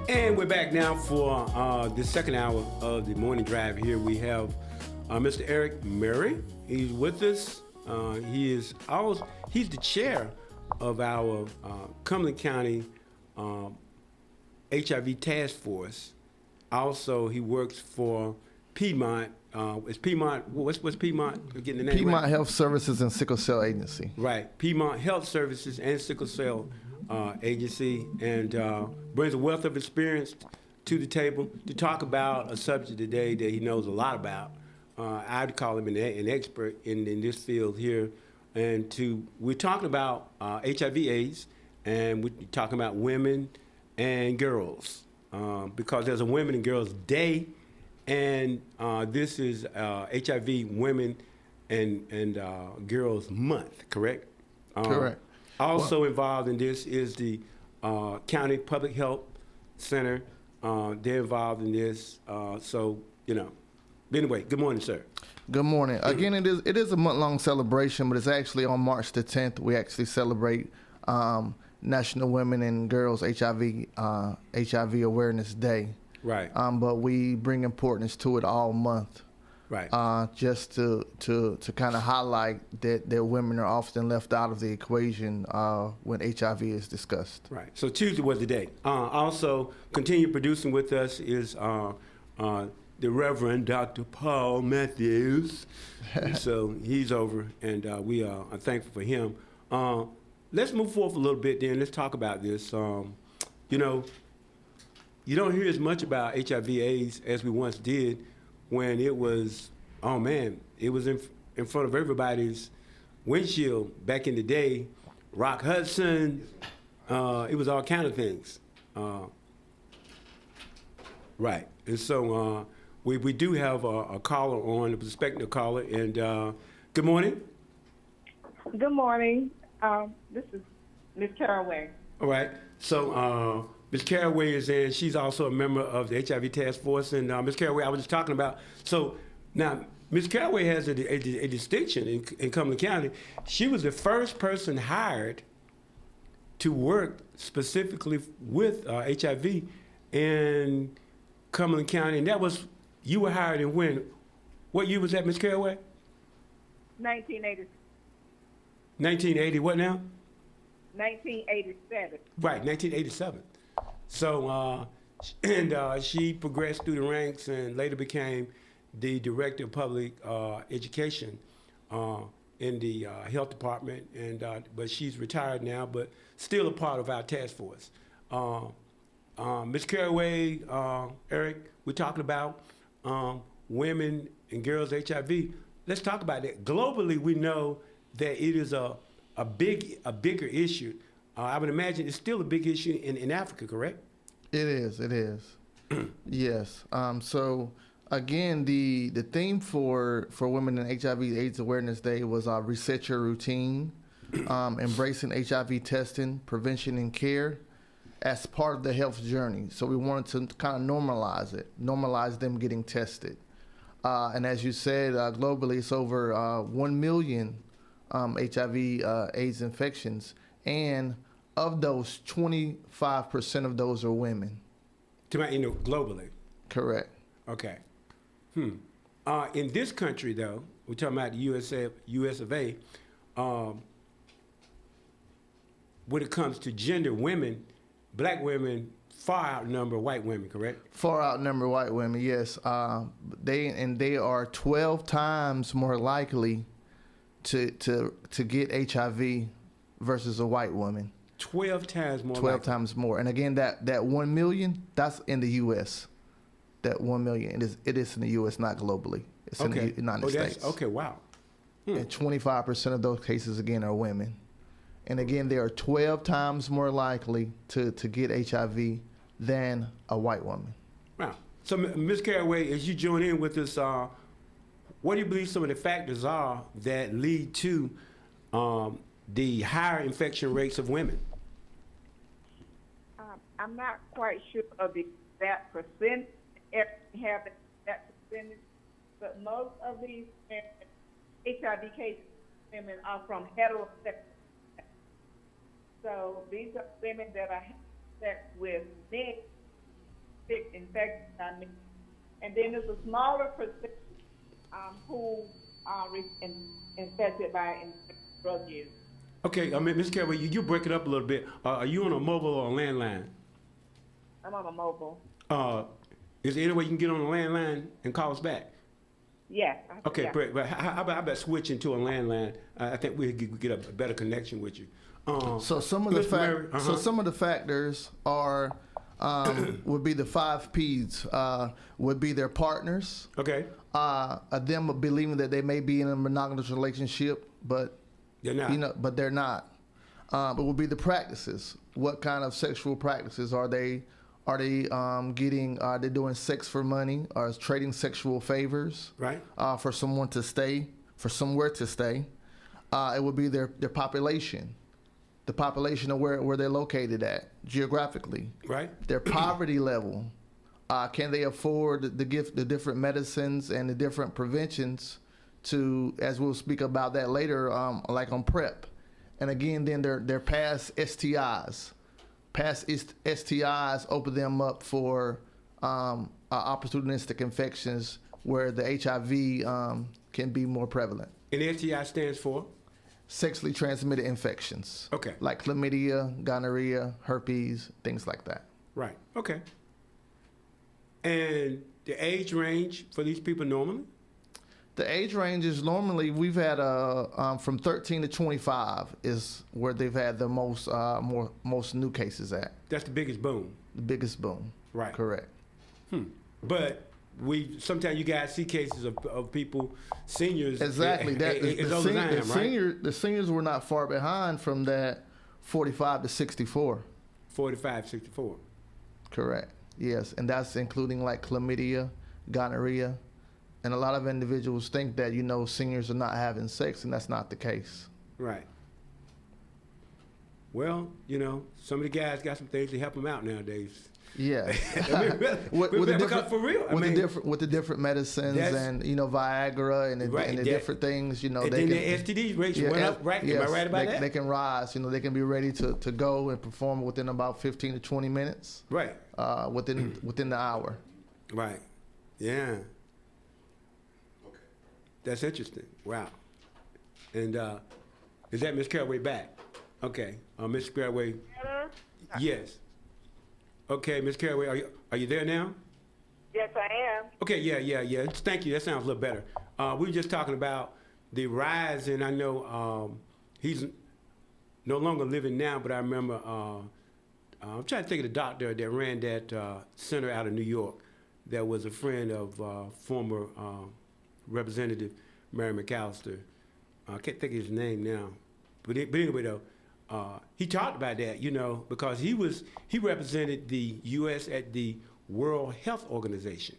And we're back now for the second hour of the morning drive. Here we have Mr. Eric Murray. He's with us. He's the chair of our Cumberland County HIV Task Force. Also, he works for Piedmont. Is Piedmont? What's Piedmont? We're getting the name Piedmont right? Health Services and Sickle Cell Agency. Right, Piedmont Health Services and Sickle Cell Agency, and brings a wealth of experience to the table to talk about a subject today that he knows a lot about. I'd call him an expert in this field here, and we're talking about HIV/AIDS, and we're talking about women and girls because there's a Women and Girls Day, and this is HIV Women and Girls Month, correct? Correct. Also involved in this is the County Public Health Center. They're involved in this. Anyway, good morning, sir. Good morning. Again, it is a month-long celebration, but it's actually on March the 10th. We actually celebrate National Women and Girls HIV Awareness Day. Right. But we bring importance to it all month. Right. Just to kind of highlight that women are often left out of the equation when HIV is discussed. Right. So Tuesday was the day. Also, continue producing with us is the Reverend Dr. Paul Matthews. So he's over, and we are thankful for him. Let's move forward a little bit then. Let's talk about this. You don't hear as much about HIV/AIDS as we once did when it was, it was in front of everybody's windshield back in the day. Rock Hudson, it was all kind of things. Right. And so we do have a caller on, a prospective caller, and good morning. Good morning. This is Ms. Caraway. All right. So Ms. Caraway is in. She's also a member of the HIV Task Force. And Ms. Caraway, I was just talking about. So now, Ms. Caraway has a distinction in Cumberland County. She was the first person hired to work specifically with HIV in Cumberland County. And that was, you were hired in when? What year was that, Ms. Caraway? 1980, 1980, what now? 1987. Right, 1987. So, she progressed through the ranks and later became the director of public education in the health department. But she's retired now, but still a part of our task force. Ms. Caraway, Eric, we're talking about women and girls HIV. Let's talk about that. Globally, we know that it is a bigger issue. I would imagine it's still a big issue in Africa, correct? It is. Yes. So again, the theme for Women in HIV/AIDS Awareness Day was reset your routine, embracing HIV testing, prevention, and care as part of the health journey. So we wanted to kind of normalize them getting tested. And as you said, globally, it's over 1 million HIV/AIDS infections, and of those, 25% of those are women. Globally. Correct. Okay. In this country, though, we're talking about the US of A. When it comes to gender, women, black women far outnumber white women, correct? Far outnumber white women, yes. They are 12 times more likely to get HIV versus a white woman. 12 times more. 12 likely. times more. And again, that 1 million, that's in the U.S. That 1 million, it is in the U.S., not globally. It's in the United States. Okay, wow. And 25% of those cases, again, are women. And again, they are 12 times more likely to get HIV than a white woman. Wow. So, Ms. Caraway, as you join in with us, what do you believe some of the factors are that lead to the higher infection rates of women? I'm not quite sure of that percent, having that percentage, but most of these HIV cases women are from heterosexual. So these are women that are having sex with men sick, infected, and then there's a smaller percentage who are infected by drug use. Okay, I mean, Ms. Carraway, you break it up a little bit. Are you on a mobile or a landline? I'm on a mobile. Is there any way you can get on a landline and call us back? Yes. Okay, yeah. but how about switching to a landline? I think we could get a better connection with you. So some of the some of the factors are would be the 5 P's. Would be their partners. Okay. Them believing that they may be in a monogamous relationship, but They're not. but they're not. It would be the practices. What kind of sexual practices are they? Are they getting? Are they doing sex for money? Or trading sexual favors? Right. For someone to stay, for somewhere to stay. It would be their population, the population of where they're located at geographically. Right. Their poverty level. Can they afford the different medicines and the different preventions to, as we'll speak about that later, like on PrEP. And again, then their past STIs. Past STIs open them up for opportunistic infections where the HIV can be more prevalent. And STI stands for? Sexually transmitted infections. Okay. Like chlamydia, gonorrhea, herpes, things like that. Right. Okay. And the age range for these people normally? The age range is normally, we've had from 13 to 25 is where they've had the most new cases at. That's the biggest boom. The biggest boom. Right. Correct. But sometimes you guys see cases of people, seniors. Exactly. The seniors were not far behind from that 45 to 64. 45, 64. Correct. Yes, and that's including like chlamydia, gonorrhea. And a lot of individuals think that, seniors are not having sex, and that's not the case. Right. Well, some of the guys got some things to help them out nowadays. Yeah. With the different medicines and, Viagra and the different things, and then the STD rates went up, right? Yes, am I right about that? They can rise, they can be ready to go and perform within about 15 to 20 minutes. Right. Within the hour. Right. Yeah. That's interesting. Wow. And is that Ms. Carraway back? Okay. Ms. Carraway. Yes. Okay, Ms. Carraway, are you there now? Yes, I am. Okay, yeah. Thank you. That sounds a little better. We were just talking about the rise, and I know he's no longer living now, but I remember I'm trying to think of the doctor that ran that center out of New York that was a friend of former Representative Mary McAllister. I can't think of his name now. But anyway, though, he talked about that, because he represented the U.S. at the World Health Organization.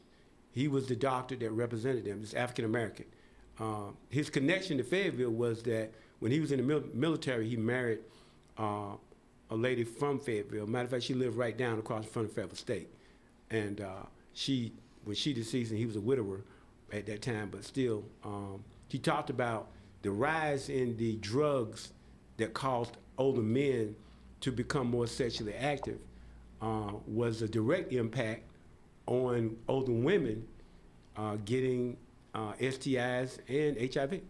He was the doctor that represented them, this African American. His connection to Fayetteville was that when he was in the military, he married a lady from Fayetteville. Matter of fact, she lived right down across from Fayetteville State. And when she deceased, and he was a widower at that time, but still, he talked about the rise in the drugs that caused older men to become more sexually active was a direct impact on older women getting STIs and HIV.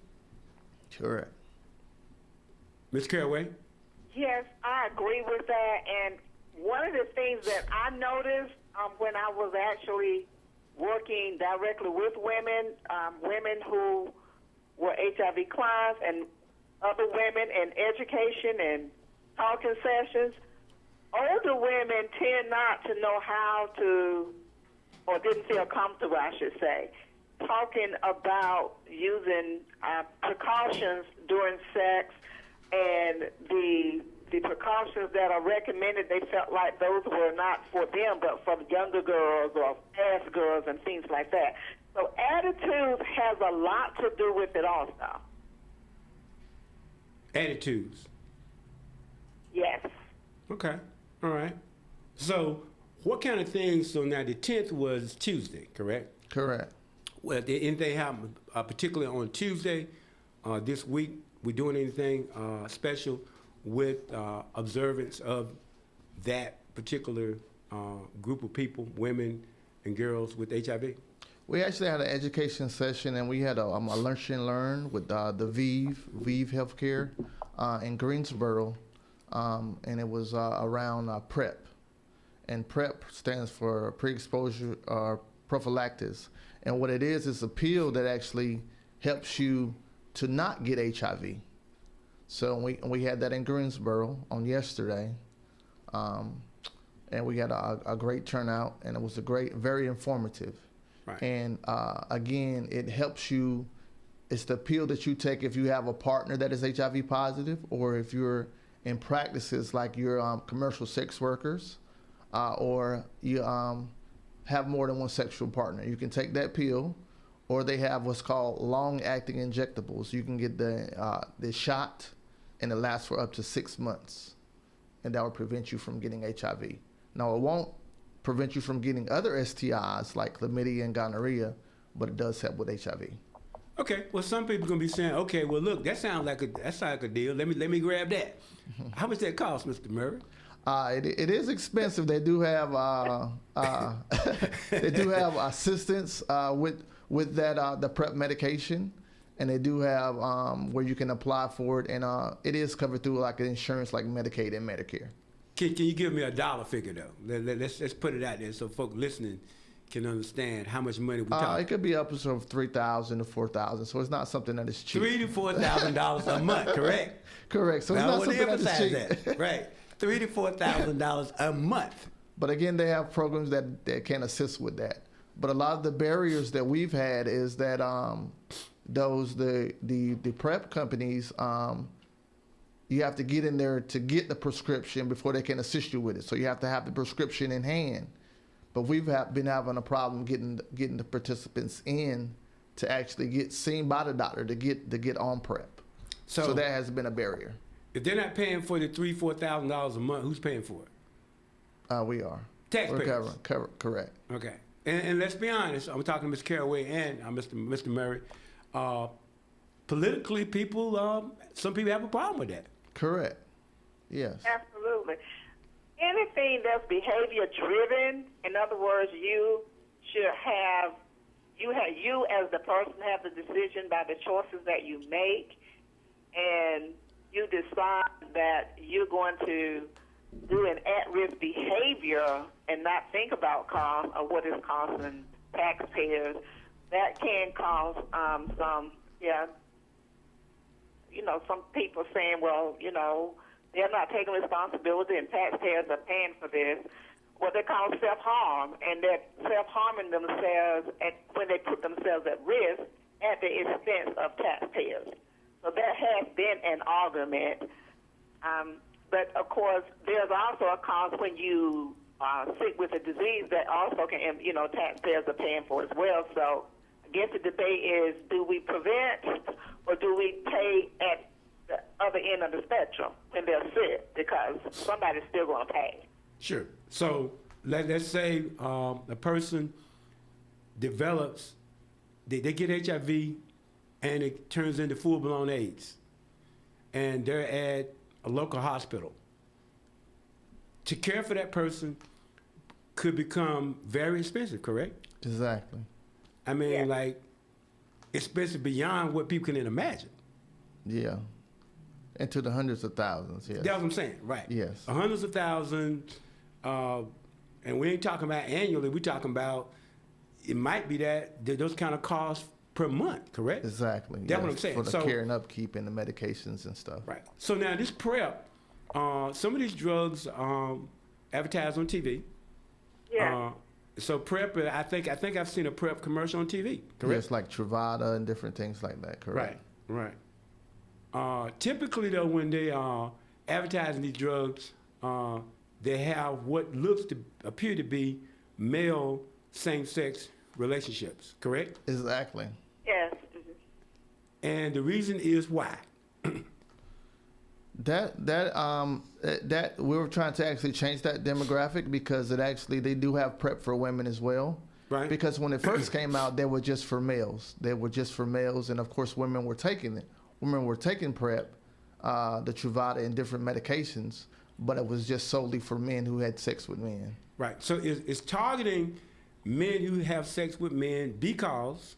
Correct. Ms. Carraway? Yes, I agree with that. And one of the things that I noticed when I was actually working directly with women, women who were HIV clients and other women in education and talking sessions, older women tend not to know how to, or didn't feel comfortable, I should say, talking about using precautions during sex, and the precautions that are recommended, they felt like those were not for them, but for younger girls or fast girls and things like that. So attitudes has a lot to do with it also. Attitudes. Yes. Okay. All right. So what kind of things, so now the 10th was Tuesday, correct? Correct. Well, did anything happen, particularly on Tuesday this week? We doing anything special with observance of that particular group of people, women and girls with HIV? We actually had an education session, and we had a lunch and learn with the ViiV Healthcare in Greensboro, and it was around PrEP. And PrEP stands for pre-exposure prophylaxis. And what it is a pill that actually helps you to not get HIV. So we had that in Greensboro on yesterday, and we had a great turnout, and it was very informative. Right. And again, it helps you. It's the pill that you take if you have a partner that is HIV positive, or if you're in practices like you're commercial sex workers, or you have more than one sexual partner. You can take that pill, or they have what's called long-acting injectables. You can get the shot, and it lasts for up to 6 months, and that will prevent you from getting HIV. Now, it won't prevent you from getting other STIs like chlamydia and gonorrhea, but it does help with HIV. Okay. Well, some people gonna be saying, okay, well, look, that sounds like a deal. Let me grab that. How much that cost, Mr. Murray? It is expensive. They do have assistance with that the PrEP medication, and they do have where you can apply for it, and it is covered through like an insurance like Medicaid and Medicare. Can you give me a dollar figure though? Let's put it out there so folks listening can understand how much money we talking. It could be upwards of $3,000 to $4,000, so it's not something that is cheap. $3,000 to $4,000 a month, correct? Correct. So it's Now, I not want to something that is emphasize cheap. that, right? $3,000 to $4,000 a month. But again, they have programs that can assist with that. But a lot of the barriers that we've had is that the PrEP companies, you have to get in there to get the prescription before they can assist you with it. So you have to have the prescription in hand. But we've been having a problem getting the participants in to actually get seen by the doctor to get on PrEP. So that has been a barrier. If they're not paying for the $3,000 to $4,000 a month, who's paying for it? We are. Taxpayers. We're correct. Okay. And let's be honest, I'm talking to Ms. Caraway and Mr. Murray. Politically, some people have a problem with that. Correct. Yes. Absolutely. Anything that's behavior driven, in other words, you as the person have the decision by the choices that you make, and you decide that you're going to do an at-risk behavior and not think about cost or what it's costing taxpayers. That can cause some people saying, well, they're not taking responsibility and taxpayers are paying for this. What they call self-harm, and they're self-harming themselves when they put themselves at risk at the expense of taxpayers. So that has been an argument. But, of course, there's also a cost when you are sick with a disease that also can, taxpayers are paying for as well. So I guess the debate is, do we prevent or do we pay at the other end of the spectrum when they're sick? Because somebody's still going to pay. Sure. So let's say a person develops, they get HIV, and it turns into full-blown AIDS, and they're at a local hospital. To care for that person could become very expensive, correct? Exactly. I mean, like, expensive beyond what people can imagine. Yeah. Into the hundreds of thousands, yes. That's what I'm saying, right. Yes. Hundreds of thousands, and we ain't talking about annually, we're talking about, it might be those kind of costs per month, correct? Exactly. That's what I'm saying. For the care and upkeep and the medications and stuff. Right. So now this PrEP, some of these drugs advertised on TV. Yeah. So PrEP, I think I've seen a PrEP commercial on TV, correct? Yes, like Truvada and different things like that, correct? Right. Typically, though, when they are advertising these drugs, they have what appear to be male same-sex relationships, correct? Exactly. Yes. And the reason is why? That we were trying to actually change that demographic because they do have PrEP for women as well. Right. Because when it first came out, they were just for males. They were just for males, and of course, women were taking it. Women were taking PrEP, the Truvada, and different medications. but it was just solely for men who had sex with men. Right. So it's targeting men who have sex with men because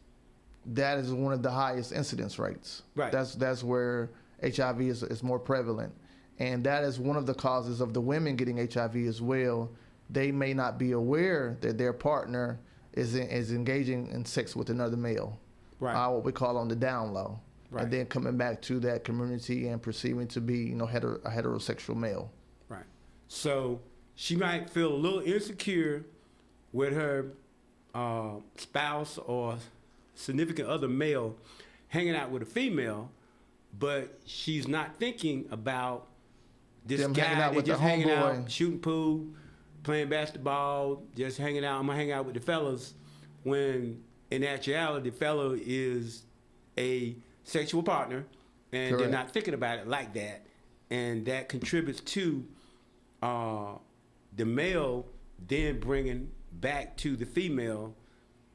That is one of the highest incidence rates. Right. That's where HIV is more prevalent, and that is one of the causes of the women getting HIV as well. They may not be aware that their partner is engaging in sex with another male. Right. What we call on the down low. Right. And then coming back to that community and perceiving to be, a heterosexual male. Right. So she might feel a little insecure with her spouse or significant other male hanging out with a female, but she's not thinking about this Them guy hanging out that with the just hanging homeboy. out, shooting pool, playing basketball, just hanging out. I'm gonna hang out with the fellas, when in actuality, the fella is a sexual partner, and they're Correct. not thinking about it like that, and that contributes to the male then bringing back to the female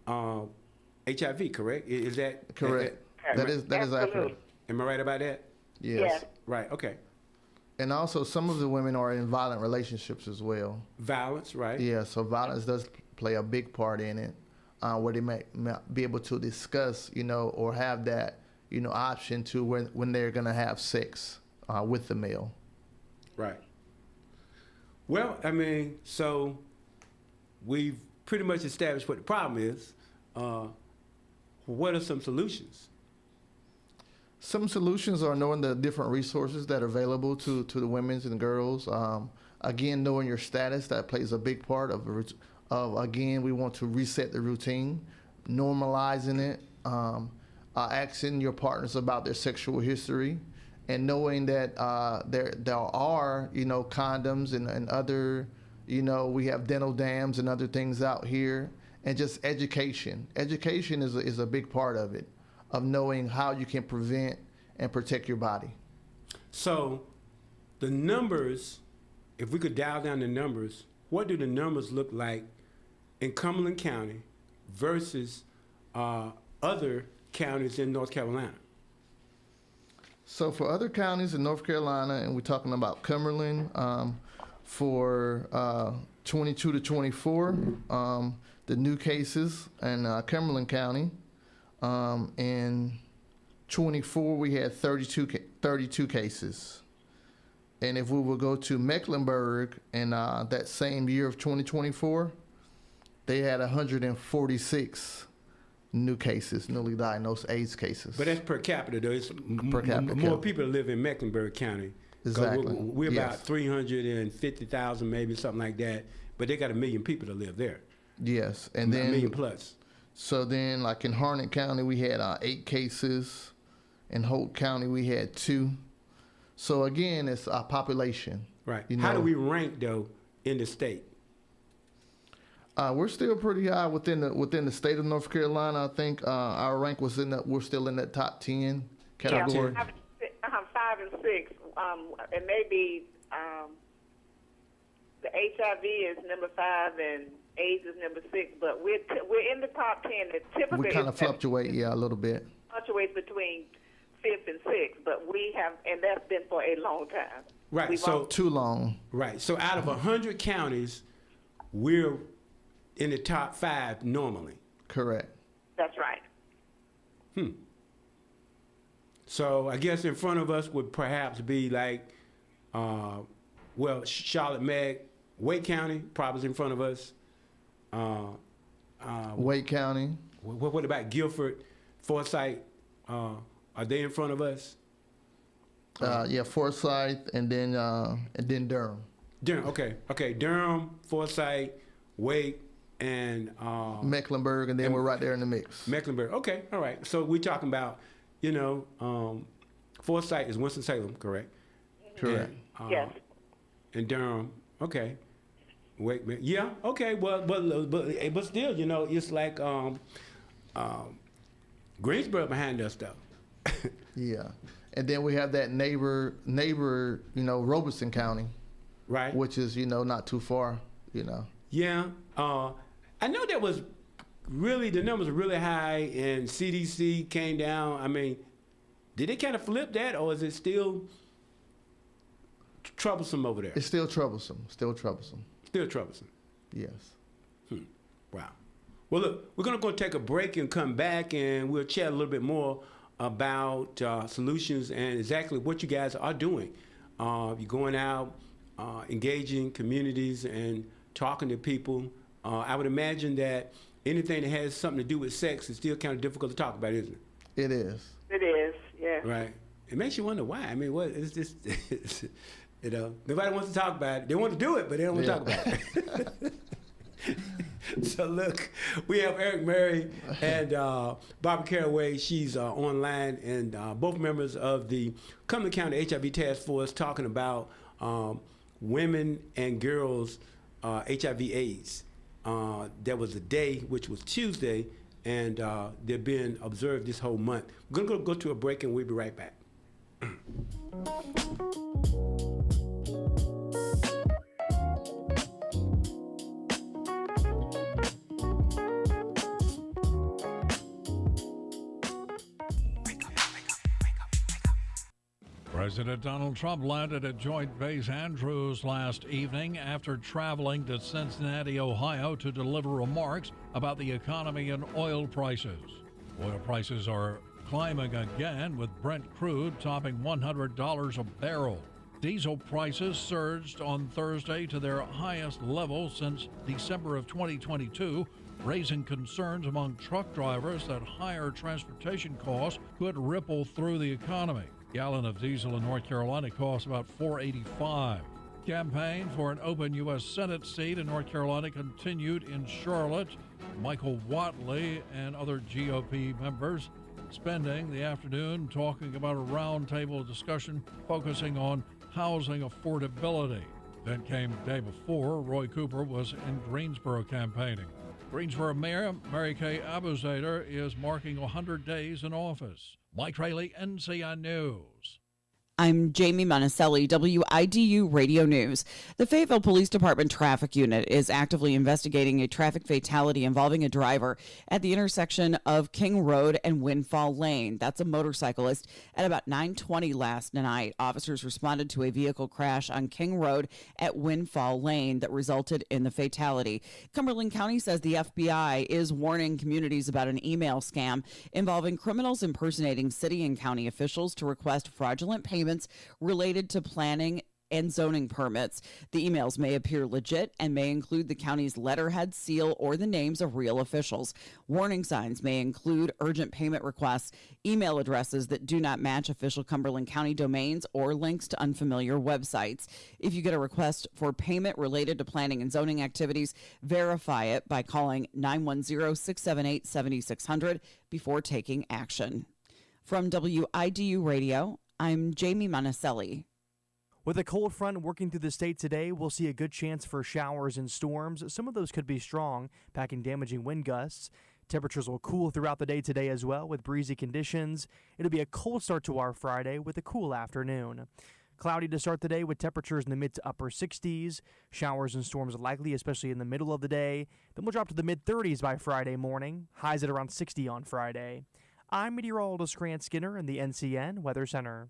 HIV. Correct? Is that Correct. That is accurate. Absolutely. Am I right about that? Yes. Yes. Right. Okay. And also, some of the women are in violent relationships as well. Violence. Right. Yeah, so violence does play a big part in it, where they may be able to discuss, or have that, option to when they're gonna have sex with the male. Right. Well, I mean, so we've pretty much established what the problem is. What are some solutions? Some solutions are knowing the different resources that are available to the women and girls. Again, knowing your status, that plays a big part of again, we want to reset the routine, normalizing it, asking your partners about their sexual history, and knowing that there are, condoms and other, we have dental dams and other things out here, and just education. Education is a big part of it, of knowing how you can prevent and protect your body. So the numbers, if we could dial down the numbers, what do the numbers look like in Cumberland County versus other counties in North Carolina? So for other counties in North Carolina, and we're talking about Cumberland, for 22 to 24, the new cases in Cumberland County, in 24 we had 32 cases. And if we will go to Mecklenburg in that same year of 2024, they had 146 new cases, newly diagnosed AIDS cases. But that's per capita, though. It's Per capita more count. people live in Mecklenburg County. 'Cause Exactly. We're about Yes. 350,000, maybe something like that. But they got 1 million people to live there. Yes, and A million then plus. so then like in Harnett County we had 8 cases, in Holt County we had 2. So again, it's our population. Right. You How do know- we rank, though, in the state? We're still pretty high within the state of North Carolina. I think our rank was we're still in that top 10 category. Yeah, 5 and 6, and maybe the HIV is number 5 and AIDS is number 6, but we're in the top 10. It typically We kind of fluctuate, a little bit. fluctuates between 5th and 6th, but we have, and that's been for a long time. Right. We've So Too long. right. So out of 100 counties, we're in the top 5 normally. Correct. That's right. So I guess in front of us would perhaps be like, Charlotte, Meg, Wake County probably is in front of us. Wake County. What about Guilford, Forsyth? Are they in front of us? Forsyth, and then Durham. Durham, okay. Durham, Forsyth, Wake, and Mecklenburg, and then and- we're right there in the mix. Mecklenburg. Okay, all right. So we're talking about, Forsyth is Winston-Salem, correct? Correct. And, Yes. And Durham, okay. Wake, yeah, okay. Well, but still, it's like Greensboro behind us, though. Yeah. And then we have that neighbor, Robeson County, Right. which is, not too far, Yeah. I know that was really, the numbers were really high and CDC came down. I mean, did they kind of flip that, or is it still troublesome over there. It's still troublesome. Still troublesome. Still troublesome. Yes. Wow. Well, look, we're going to go take a break and come back, and we'll chat a little bit more about solutions and exactly what you guys are doing. You're going out, engaging communities and talking to people. I would imagine that anything that has something to do with sex is still kind of difficult to talk about, isn't it? It is. It is, yeah. Right. It makes you wonder why. I mean, what? It's just, you know, nobody wants to talk about it. They want to do it, but they don't want to talk about it. So look, we have Eric Murray and Barbara Caraway. She's online, and both members of the Cumberland County HIV Task Force, talking about women and girls HIV/AIDS. There was a day, which was Tuesday, and they're being observed this whole month. We're going to go to a break, and we'll be right back. President Donald Trump landed at Joint Base Andrews last evening after traveling to Cincinnati, Ohio to deliver remarks about the economy and oil prices. Oil prices are climbing again, with Brent crude topping $100 a barrel. Diesel prices surged on Thursday to their highest level since December of 2022, raising concerns among truck drivers that higher transportation costs could ripple through the economy. A gallon of diesel in North Carolina costs about $4.85. Campaign for an open U.S. Senate seat in North Carolina continued in Charlotte. Michael Whatley and other GOP members spending the afternoon talking about a roundtable discussion focusing on housing affordability. Then came the day before. Roy Cooper was in Greensboro campaigning. Greensboro Mayor Mary Kay Abuzader is marking 100 days in office. Mike Rayleigh, NCI News. I'm Jamie Monticelli, WIDU Radio News. The Fayetteville Police Department Traffic Unit is actively investigating a traffic fatality involving a driver at the intersection of King Road and Windfall Lane. That's a motorcyclist. At about 9:20 last night, officers responded to a vehicle crash on King Road at Windfall Lane that resulted in the fatality. Cumberland County says the FBI is warning communities about an email scam involving criminals impersonating city and county officials to request fraudulent payments related to planning and zoning permits. The emails may appear legit and may include the county's letterhead, seal, or the names of real officials. Warning signs may include urgent payment requests, email addresses that do not match official Cumberland County domains, or links to unfamiliar websites. If you get a request for payment related to planning and zoning activities, verify it by calling 910-678-7600 before taking action. From WIDU Radio, I'm Jamie Monticelli. With a cold front working through the state today, we'll see a good chance for showers and storms. Some of those could be strong, packing damaging wind gusts. Temperatures will cool throughout the day today as well, with breezy conditions. It'll be a cold start to our Friday with a cool afternoon. Cloudy to start the day with temperatures in the mid to upper 60s. Showers and storms likely, especially in the middle of the day. Then we'll drop to the mid-30s by Friday morning. Highs at around 60 on Friday. I'm meteorologist Grant Skinner in the NCN Weather Center.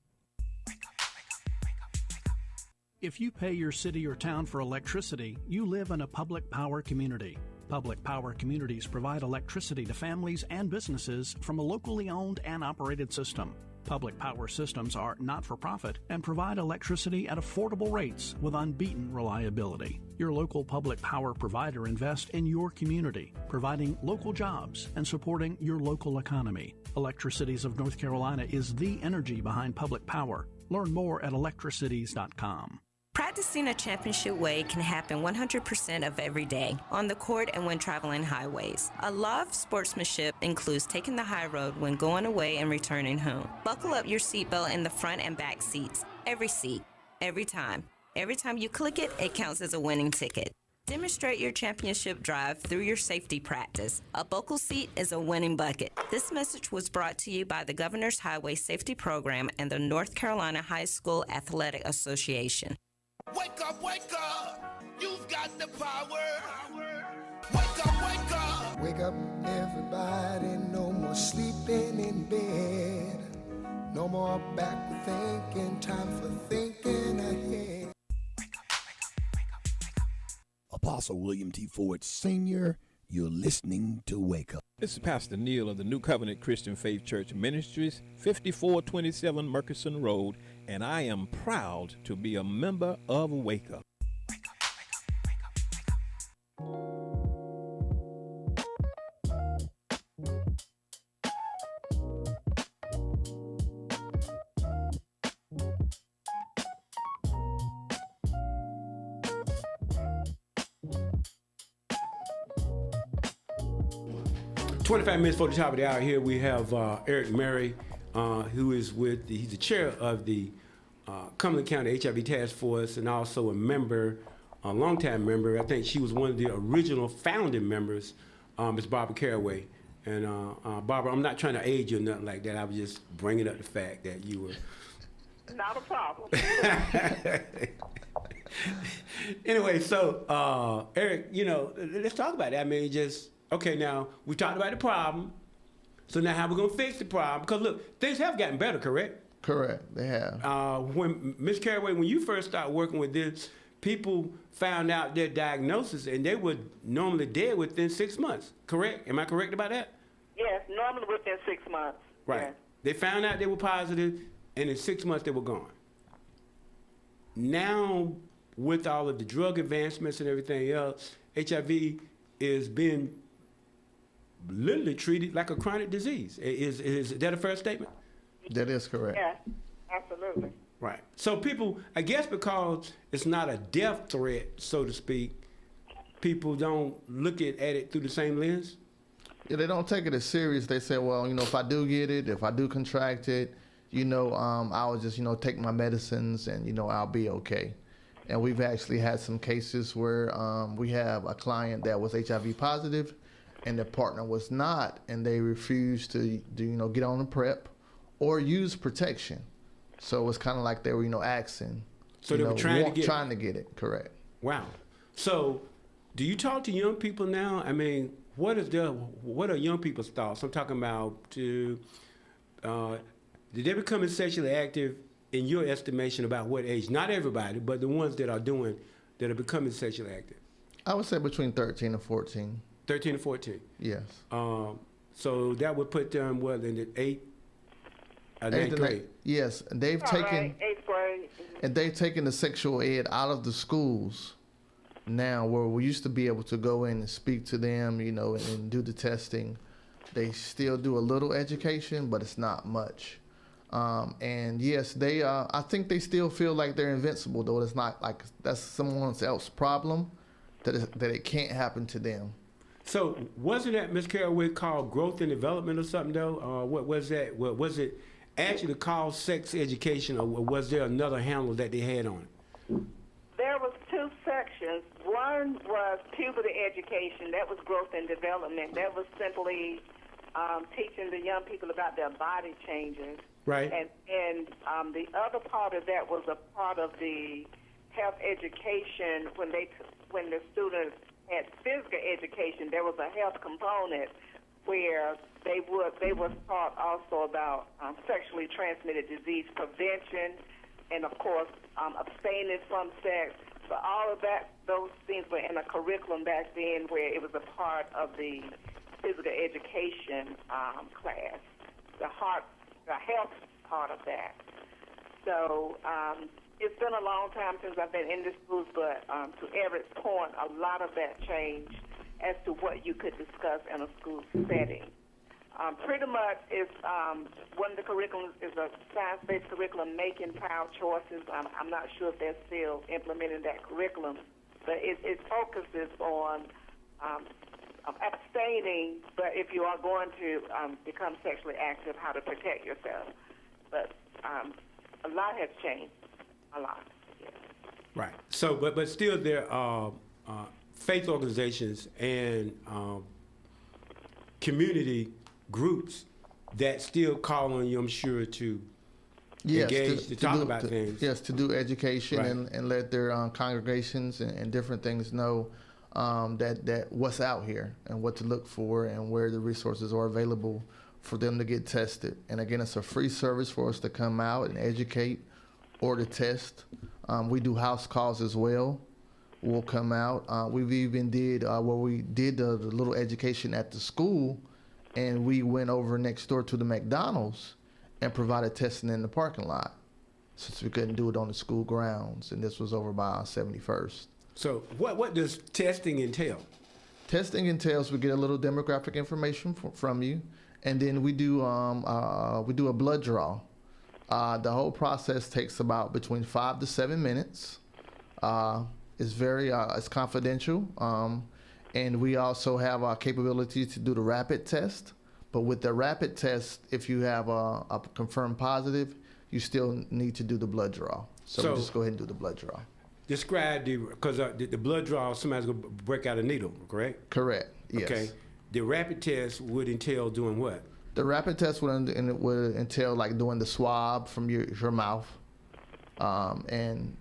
If you pay your city or town for electricity, you live in a public power community. Public power communities provide electricity to families and businesses from a locally owned and operated system. Public power systems are not-for-profit and provide electricity at affordable rates with unbeaten reliability. Your local public power provider invests in your community, providing local jobs and supporting your local economy. Electricities of North Carolina is the energy behind public power. Learn more at electricities.com. Practicing a championship way can happen 100% of every day, on the court and when traveling highways. A law of sportsmanship includes taking the high road when going away and returning home. Buckle up your seatbelt in the front and back seats. Every seat, every time. Every time you click it, it counts as a winning ticket. Demonstrate your championship drive through your safety practice. A buckle seat is a winning bucket. This message was brought to you by the Governor's Highway Safety Program and the North Carolina High School Athletic Association. Wake up, you've got the power. Wake up. Wake up, everybody, no more sleeping in bed. No more backward thinking, time for thinking ahead. Apostle William T. Ford Sr. You're listening to Wake Up. This is Pastor Neil of the New Covenant Christian Faith Church Ministries, 5427 Murchison Road, and I am proud to be a member of Wake Up. 25 minutes for the top of the hour. Here we have Eric Murray, who is he's the chair of the Cumberland County HIV Task Force and also a member, a longtime member. I think she was one of the original founding members, Ms. Barbara Caraway. And Barbara, I'm not trying to aid you or nothing like that. I was just bringing up the fact that you were. Not a problem. Anyway, so Eric, let's talk about that. I mean, okay, now we talked about the problem. So now how we gonna fix the problem? Because look, things have gotten better, correct? Correct, they have. When Ms. Caraway, when you first started working with this, people found out their diagnosis and they were normally dead within 6 months, correct? Am I correct about that? Yes, normally within 6 months. Right. Yes. They found out they were positive and in 6 months they were gone. Now, with all of the drug advancements and everything else, HIV is being literally treated like a chronic disease. Is that a fair statement? That is correct. Yes, absolutely. Right. So people, I guess because it's not a death threat, so to speak, people don't look at it through the same lens? Yeah, they don't take it as serious. They say, well, if I do get it, if I do contract it, I'll just, take my medicines and, I'll be okay. And we've actually had some cases where we have a client that was HIV positive and their partner was not, and they refused to get on the PrEP or use protection. So it's kind of like they were, asking. So they were trying to get it, correct. Wow. So do you talk to young people now? I mean, what are young people's thoughts? I'm talking about did they become sexually active in your estimation about what age? Not everybody, but the ones that are becoming sexually active. I would say between 13 and 14. 13 and 14. Yes. So that would put them in the 8th or 9th grade. Yes, and they've taken 8th grade. And they've taken the sexual ed out of the schools now, where we used to be able to go in and speak to them, and do the testing. They still do a little education, but it's not much. And yes, they I think they still feel like they're invincible, though. It's not like that's someone else's problem, that it can't happen to them. So wasn't that, Ms. Caraway, called growth and development or something, though? What was that? Was it actually called sex education, or was there another handle that they had on it? There was 2 sections. One was puberty education. That was growth and development. That was simply teaching the young people about their body changes. Right. And the other part of that was a part of the health education. When the students had physical education, there was a health component where they were taught also about sexually transmitted disease prevention and, of course, abstaining from sex. So all of that, those things were in a curriculum back then where it was a part of the physical education class, the health part of that. So it's been a long time since I've been in the schools, but to Eric's point, a lot of that changed as to what you could discuss in a school setting. Pretty much, it's one of the curriculums is a science-based curriculum, making proud choices. I'm not sure if they're still implementing that curriculum, but it focuses on abstaining, but if you are going to become sexually active, how to protect yourself. But a lot has changed, a lot. Yes. Right. So, but still, there are faith organizations and community groups that still call on you, I'm sure, to engage, to talk about things. Yes, to do education, Right. and let their congregations and different things know that what's out here and what to look for and where the resources are available for them to get tested. And again, it's a free service for us to come out and educate or to test. We do house calls as well. will come out. We've even did where we did the little education at the school, and we went over next door to the McDonald's and provided testing in the parking lot, since we couldn't do it on the school grounds, and this was over by 71st. So what does testing entail? Testing entails we get a little demographic information from you, and then we do a blood draw. The whole process takes about between 5 to 7 minutes. It's very it's confidential, and we also have our capability to do the rapid test. But with the rapid test, if you have a confirmed positive, you still need to do the blood draw. So we just go ahead and do the blood draw. Describe because the blood draw, somebody's gonna break out a needle, correct? Correct. Yes. Okay. The rapid test would entail doing what? The rapid test would entail like doing the swab from your mouth, and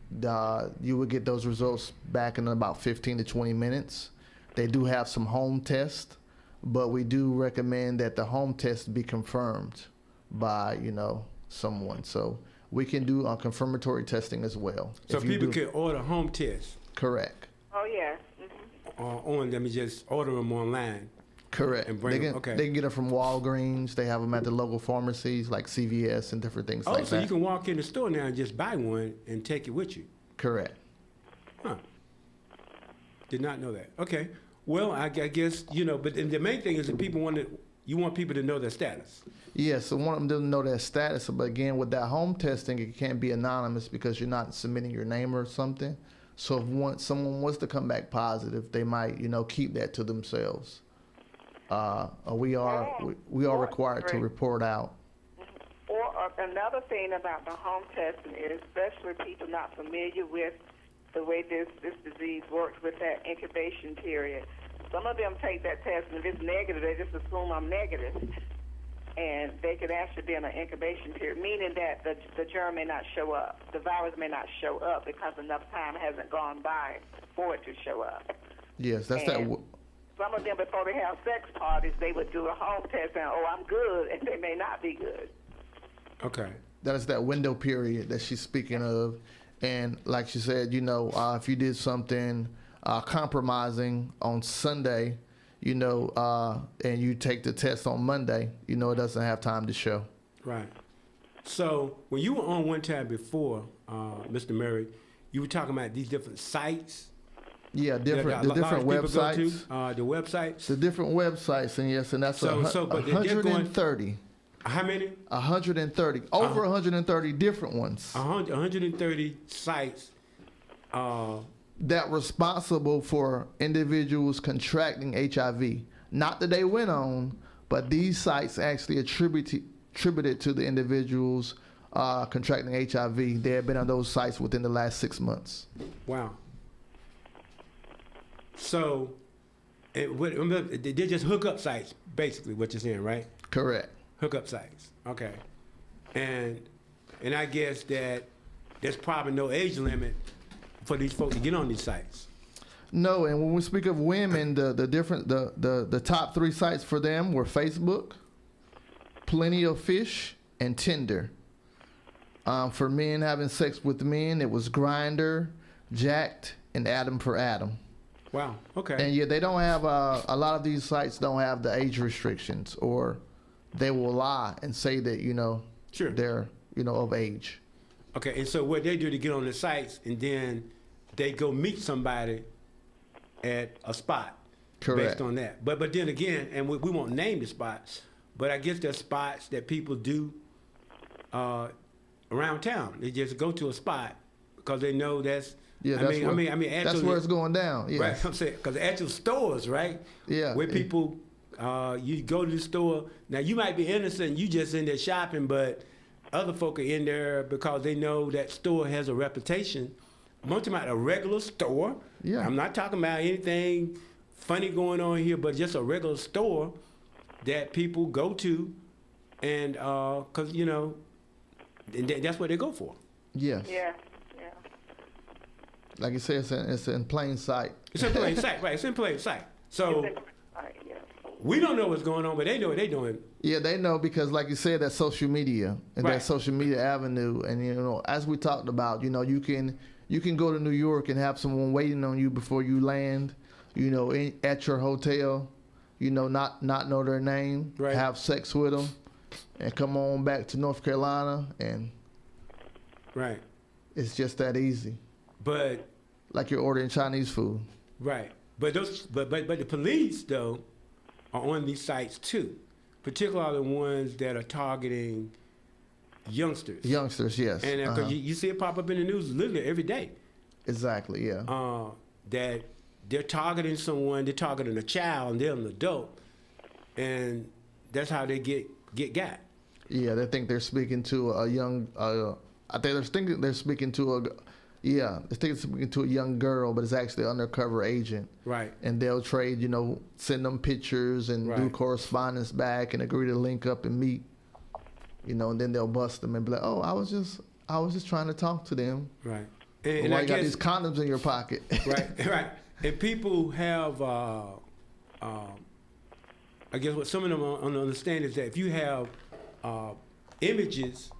you would get those results back in about 15 to 20 minutes. They do have some home tests, but we do recommend that the home test be confirmed by someone. So we can do confirmatory testing as well. So people can order home tests. Correct. Oh, yeah. On them, just order them online. Correct. And bring them. Okay. They can get them from Walgreens. They have them at the local pharmacies like CVS and different things like that. Oh, so you can walk in the store now and just buy one and take it with you. Correct. Huh. Did not know that. Okay. Well, I guess, but the main thing is that you want people to know their status. Yes, so want them to know their status. But again, with that home testing, it can't be anonymous because you're not submitting your name or something. So if someone wants to come back positive, they might, keep that to themselves. We are required to report out. Or another thing about the home testing is, especially people not familiar with the way this disease works with that incubation period. Some of them take that test, and if it's negative, they just assume I'm negative. And they could actually be in an incubation period, meaning that the germ may not show up. The virus may not show up because enough time hasn't gone by for it to show up. Yes, that's that. Some of them, before they have sex parties, they would do a home test and, I'm good, and they may not be good. Okay. That is that window period that she's speaking of. And like she said, if you did something compromising on Sunday, and you take the test on Monday, it doesn't have time to show. Right. So when you were on one time before, Mr. Murray, you were talking about these different sites. Yeah, the different websites. The websites. The different websites, and yes, and that's 130. How many? 130. Over 130 different ones. 130 sites. That responsible for individuals contracting HIV. Not that they went on, but these sites actually attributed to the individuals contracting HIV. They have been on those sites within the last 6 months. Wow. So, they're just hookup sites, basically, what you're saying, right? Correct. Hookup sites. Okay. And I guess that there's probably no age limit for these folks to get on these sites. No, and when we speak of women, the top 3 sites for them were Facebook, Plenty of Fish, and Tinder. For men having sex with men, it was Grindr, Jacked, and Adam for Adam. Wow. Okay. And yeah, they don't have a lot of these sites don't have the age restrictions, or they will lie and say that sure, they're of age. Okay, and so what they do to get on the sites, and then they go meet somebody at a spot. Correct. Based on that. But then again, and we won't name the spots, but I guess there's spots that people do around town. They just go to a spot because they know that's. Yeah, actually, that's where it's going down. Yes. Right, I'm saying, because actual stores, right? Yeah. Where people, you go to the store. Now you might be innocent, you just in there shopping, but other folk are in there because they know that store has a reputation. I'm talking about a regular store. Yeah. I'm not talking about anything funny going on here, but just a regular store that people go to, and because that's what they go for. Yes. Yeah. Like you said, it's in plain sight. It's in plain sight, right? It's in plain sight. So we don't know what's going on, but they know what they're doing. Yeah, they know because, like you said, that's social media and right. that social media avenue. And as we talked about, you you can go to New York and have someone waiting on you before you land, at your hotel, not know their name, Right. have sex with them, and come on back to North Carolina, and Right. it's just that easy. But Like you're ordering Chinese food. right. But the police though are on these sites too, particularly the ones that are targeting youngsters. Youngsters, yes. And 'cause you see it pop up in the news literally every day. Exactly, yeah. That they're targeting someone, they're targeting a child, and they're an adult, and that's how they get got. Yeah, they think they're speaking to a young. I think they're thinking they're speaking to a. Yeah, they think they're speaking to a young girl, but it's actually an undercover agent. Right. And they'll trade, send them pictures and do Right. correspondence back and agree to link up and meet. And then they'll bust them and be like, "Oh, I was just trying to talk to them. Right. And why you got these condoms in your pocket?" Right. Right. And people have, I guess what some of them don't understand is that if you have images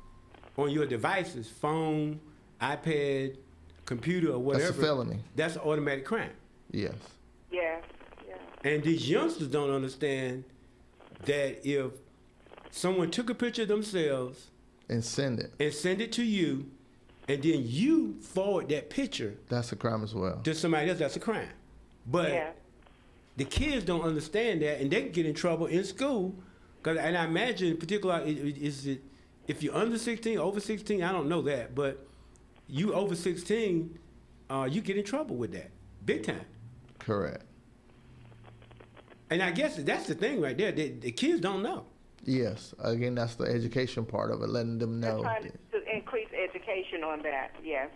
on your devices, phone, iPad, computer, or whatever, That's a felony. That's an automatic crime. Yes. Yes. Yeah. And these youngsters don't understand that if someone took a picture of themselves And send it to you, and then you forward that picture That's a crime as well. to somebody else, that's a crime. But Yeah. the kids don't understand that, and they can get in trouble in school. And I imagine, particularly, if you're under 16, over 16, I don't know that, but you over 16, you get in trouble with that, big time. Correct. And I guess that's the thing right there. The kids don't know. Yes. Again, that's the education part of it, letting them They're know. trying to increase education on that, yes.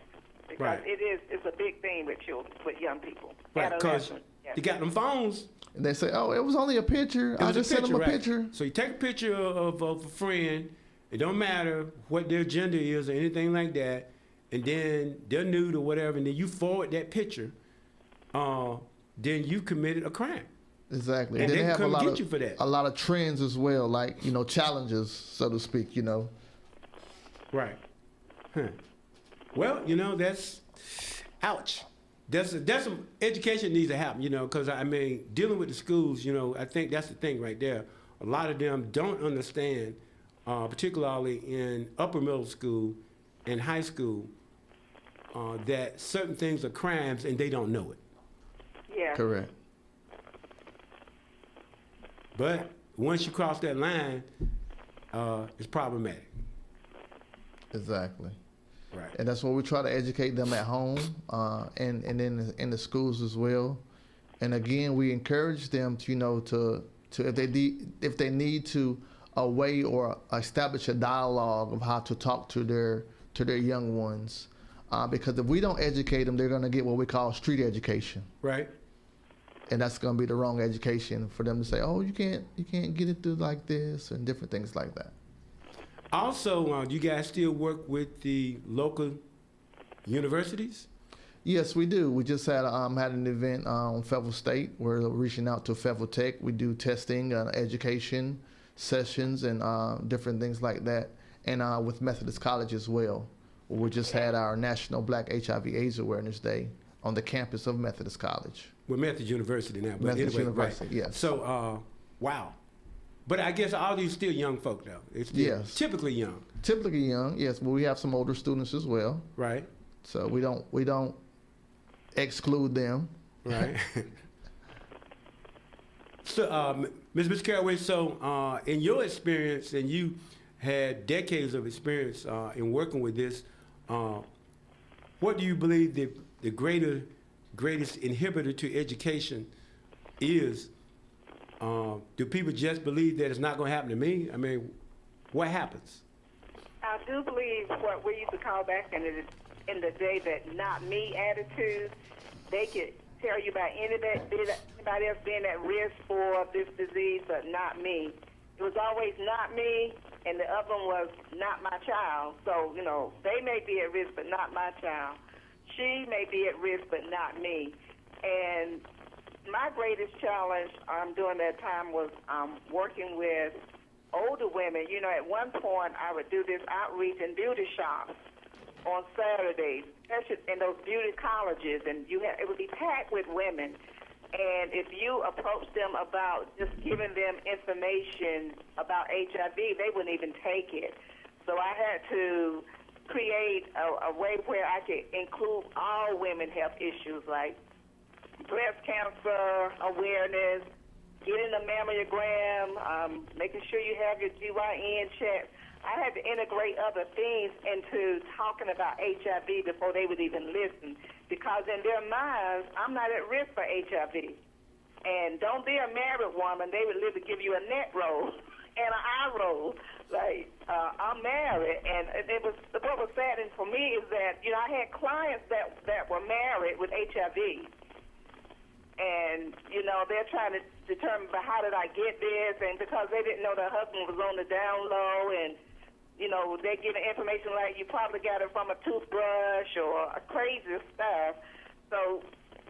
Because Right. it's a big thing with children, with young people. Right, because Adolescents, yes. they got them phones. And they say, "Oh, it was only a picture. It I was just sent them a right? picture." So you take a picture of a friend. It don't matter what their gender is or anything like that, and then they're nude or whatever, and then you forward that picture. Then you committed a crime. Exactly. And then they they have come a lot get of you for that. a lot of trends as well, like challenges, so to speak. Right. Huh. Well, that's ouch. That's some education needs to happen, because dealing with the schools, I think that's the thing right there. A lot of them don't understand, particularly in upper middle school and high school, that certain things are crimes and they don't know it. Yeah. Correct. But once you cross that line, it's problematic. Exactly. Right. And that's what we try to educate them at home, and in the schools as well. And again, we encourage them to if they need to a way or establish a dialogue of how to talk to their young ones, because if we don't educate them, they're going to get what we call street education. Right. And that's going to be the wrong education for them to say, "Oh, you can't get it through like this," and different things like that. Also, do you guys still work with the local universities? Yes, we do. We just had an event on Fayetteville State. We're reaching out to Fayetteville Tech. We do testing, education sessions, and different things like that. And with Methodist College as well. We just had our National Black HIV/AIDS Awareness Day on the campus of Methodist College. We're Methodist University now. But Methodist anyway, University, right. yes. So, wow. But I guess all these still young folk, though. It's still Yes. typically young. Typically young, yes, but we have some older students as well. Right. So we don't exclude them. Right. So, Ms. Caraway, so in your experience, and you had decades of experience in working with this, what do you believe the greatest inhibitor to education is? Do people just believe that it's not going to happen to me? What happens? I do believe what we used to call back in the day that "not me" attitude. They could tell you about anybody else being at risk for this disease, but not me. It was always not me, and the other one was not my child. So, they may be at risk, but not my child. She may be at risk, but not me. And my greatest challenge during that time was working with older women. At one point I would do this outreach in beauty shops, on Saturdays, especially in those beauty colleges, and it would be packed with women. And if you approach them about just giving them information about HIV, they wouldn't even take it. So I had to create a way where I could include all women health issues like breast cancer awareness, getting a mammogram, making sure you have your GYN checked. I had to integrate other things into talking about HIV before they would even listen, because in their minds, I'm not at risk for HIV. And don't be a married woman. They would literally give you a neck roll and an eye roll. Like, I'm married. And what was saddening for me is that, I had clients that were married with HIV. And, they're trying to determine, but how did I get this? And because they didn't know their husband was on the down low, and they're giving information like you probably got it from a toothbrush or a crazy stuff. So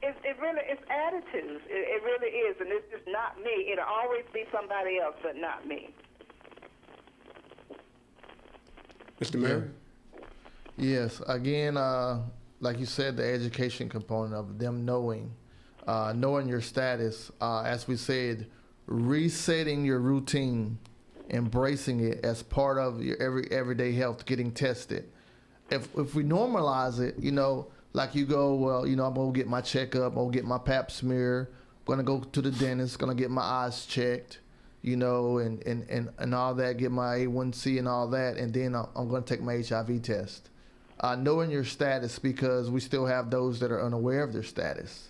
it really is attitudes. It really is, and it's just not me. It'll always be somebody else, but not me. Mr. Murray? Yes. Again, like you said, the education component of them knowing your status. As we said, resetting your routine, embracing it as part of your everyday health, getting tested. If we normalize it, like you go, well, I'm gonna get my checkup, I'm gonna get my pap smear, I'm gonna go to the dentist, gonna get my eyes checked, and all that, get my A1C and all that, and then I'm gonna take my HIV test. Knowing your status, because we still have those that are unaware of their status,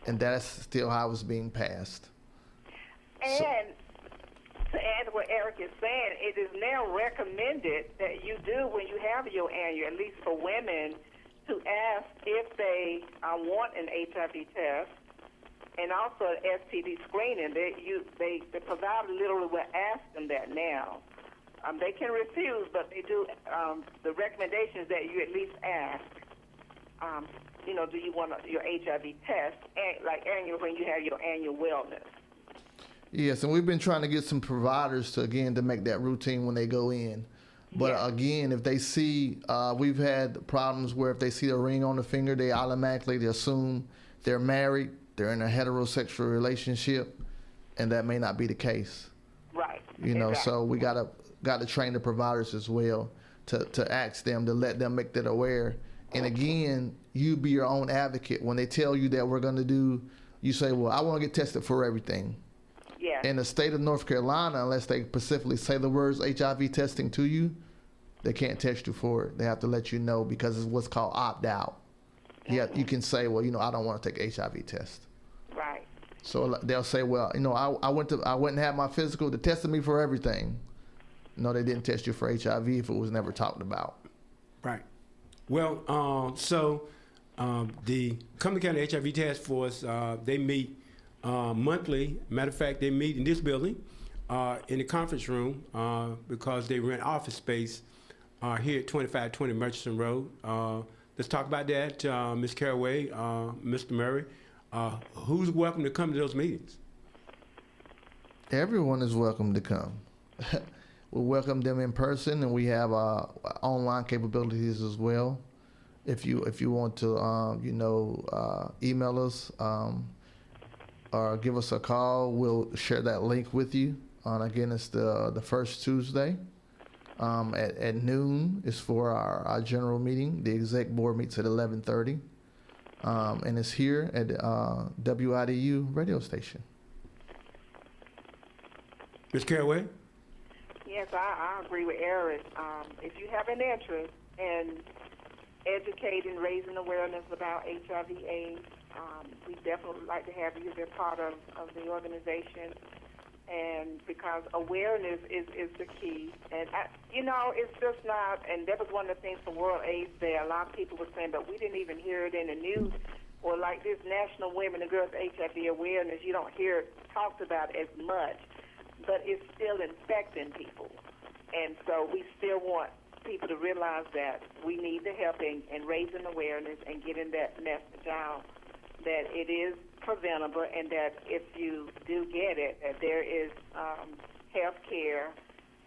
and that's still how it's being passed. And to add to what Eric is saying, it is now recommended that you do when you have your annual, at least for women, to ask if they want an HIV test and also an STD screening. The provider literally will ask them that now. They can refuse, but they do. The recommendation is that you at least ask. Do you want your HIV test, like annual, when you have your annual wellness? Yes, and we've been trying to get some providers to make that routine when they go in. But again, if they see, we've had problems where if they see a ring on the finger, they automatically assume they're married, they're in a heterosexual relationship, and that may not be the case. Right. Exactly. So we got to train the providers as well to ask them, to let them make that aware. And again, you be your own advocate. When they tell you that we're going to do, you say, well, I want to get tested for everything. Yeah. In the state of North Carolina, unless they specifically say the words HIV testing to you, they can't test you for it. They have to let you know, because it's what's called opt-out. Yeah, you can say, well, I don't want to take HIV test. Right. So they'll say, well, I went and had my physical. They tested me for everything. No, they didn't test you for HIV if it was never talked about. Right. Well, the Cumberland County HIV Task Force, they meet monthly. Matter of fact, they meet in this building, in the conference room, because they rent office space here at 2520 Murchison Road. Let's talk about that, Ms. Caraway, Mr. Murray. Who's welcome to come to those meetings? Everyone is welcome to come. We welcome them in person, and we have online capabilities as well. If you want to, email us or give us a call, we'll share that link with you. Again, it's the first Tuesday at noon is for our general meeting. The exec board meets at 11:30, and it's here at WIDU radio station. Ms. Caraway? Yes, I agree with Eric. If you have an interest in educating, raising awareness about HIV/AIDS, we definitely would like to have you as a part of the organization. And because awareness is the key. And, it's just not, and that was one of the things for World AIDS Day. A lot of people were saying, but we didn't even hear it in the news. Or like this National Women and Girls HIV Awareness, you don't hear it talked about as much. But it's still infecting people. And so we still want people to realize that we need the help in raising awareness and getting that message out, that it is preventable, and that if you do get it, that there is health care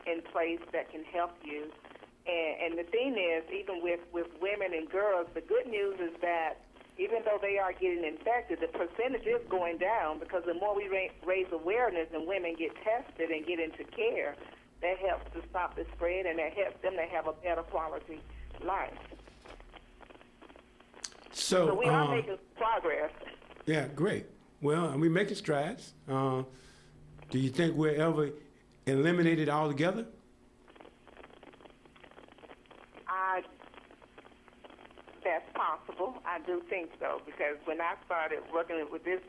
in place that can help you. And the thing is, even with women and girls, the good news is that even though they are getting infected, the percentage is going down because the more we raise awareness and women get tested and get into care, that helps to stop the spread and that helps them to have a better quality life. So we are making progress. Yeah, great. Well, we're making strides. Do you think we'll ever eliminate it altogether? That's possible. I do think so because when I started working with this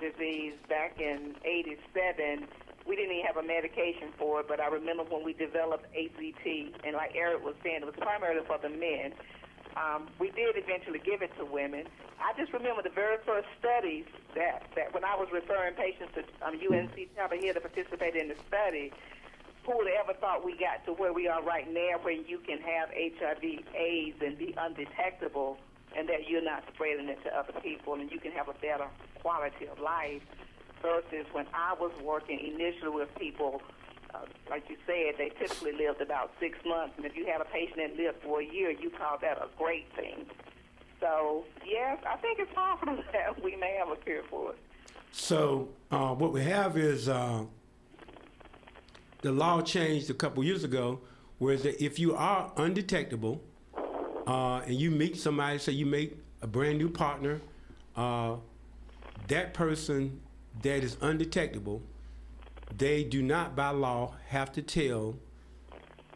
disease back in '87, we didn't even have a medication for it. But I remember when we developed AZT, and like Eric was saying, it was primarily for the men. We did eventually give it to women. I just remember the very first studies that when I was referring patients to UNC Chapel Hill to participate in the study. Who would have ever thought we got to where we are right now, where you can have HIV/AIDS and be undetectable, and that you're not spreading it to other people, and you can have a better quality of life, versus when I was working initially with people, like you said, they typically lived about 6 months, and if you had a patient that lived for a year, you call that a great thing. So, yes, I think it's possible that we may have a cure for it. So what we have is the law changed a couple years ago, whereas if you are undetectable and you meet somebody, say you make a brand new partner, that person that is undetectable, they do not by law have to tell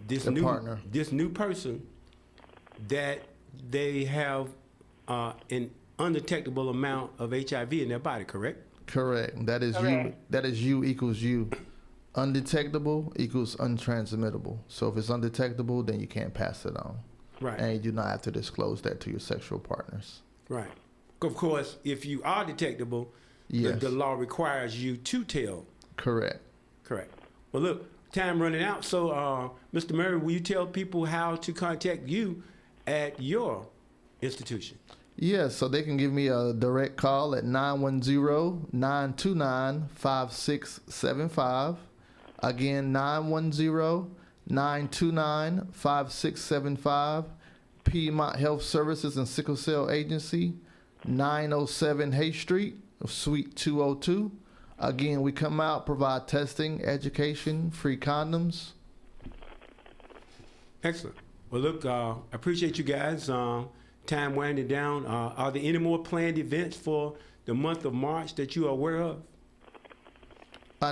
this new person that they have an undetectable amount of HIV in their body, correct? Correct. That is you. That is you equals you. Undetectable equals untransmittable. So if it's undetectable, then you can't pass it on. Right. And you do not have to disclose that to your sexual partners. Right. Of course, if you are detectable, yes, the law requires you to tell. Correct. Correct. Well, look, time running out. So, Mr. Murray, will you tell people how to contact you at your institution? Yes, so they can give me a direct call at 910-929-5675. Again, 910-929-5675. Piedmont Health Services and Sickle Cell Agency, 907 Hay Street, Suite 202. Again, we come out, provide testing, education, free condoms. Excellent. Well, look, I appreciate you guys. Time winding down. Are there any more planned events for the month of March that you are aware of?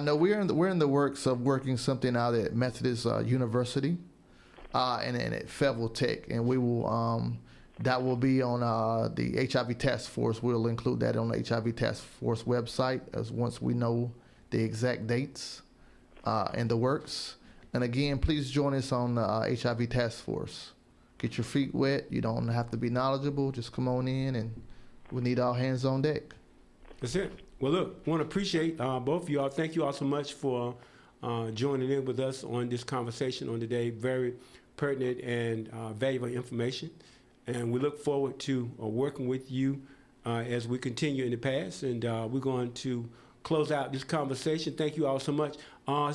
No, we're in the works of working something out at Methodist University, and at Fayetteville Tech, and we will that will be on the HIV Task Force. We'll include that on the HIV Task Force website as once we know the exact dates and the works. And again, please join us on the HIV Task Force. Get your feet wet. You don't have to be knowledgeable. Just come on in, and we need all hands on deck. That's it. Well, look, want to appreciate both of y'all. Thank you all so much for joining in with us on this conversation on today. Very pertinent and valuable information. And we look forward to working with you as we continue in the past. And we're going to close out this conversation. Thank you all so much.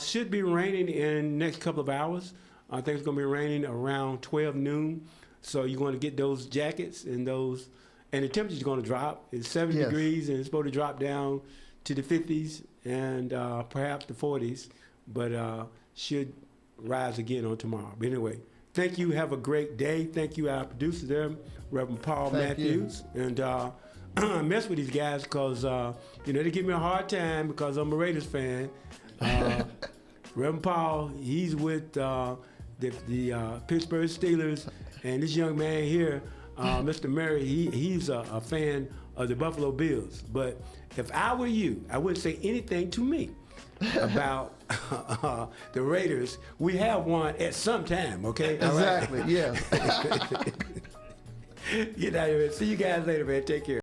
Should be raining in the next couple of hours. I think it's going to be raining around 12 noon. So you're going to get those jackets and those. And the temperature's going to drop. It's 70 degrees, and it's supposed to drop down to the 50s and perhaps the 40s, but should rise again on tomorrow. But anyway, thank you. Have a great day. Thank you, our producer there, Reverend Paul Matthews. And I mess with these guys because, they give me a hard time because I'm a Raiders fan. Reverend Paul, he's with the Pittsburgh Steelers, and this young man here, Mr. Murray, he's a fan of the Buffalo Bills. But if I were you, I wouldn't say anything to me about the Raiders. We have one at some time, okay? Exactly, yeah. Get out of here. See you guys later, man. Take care.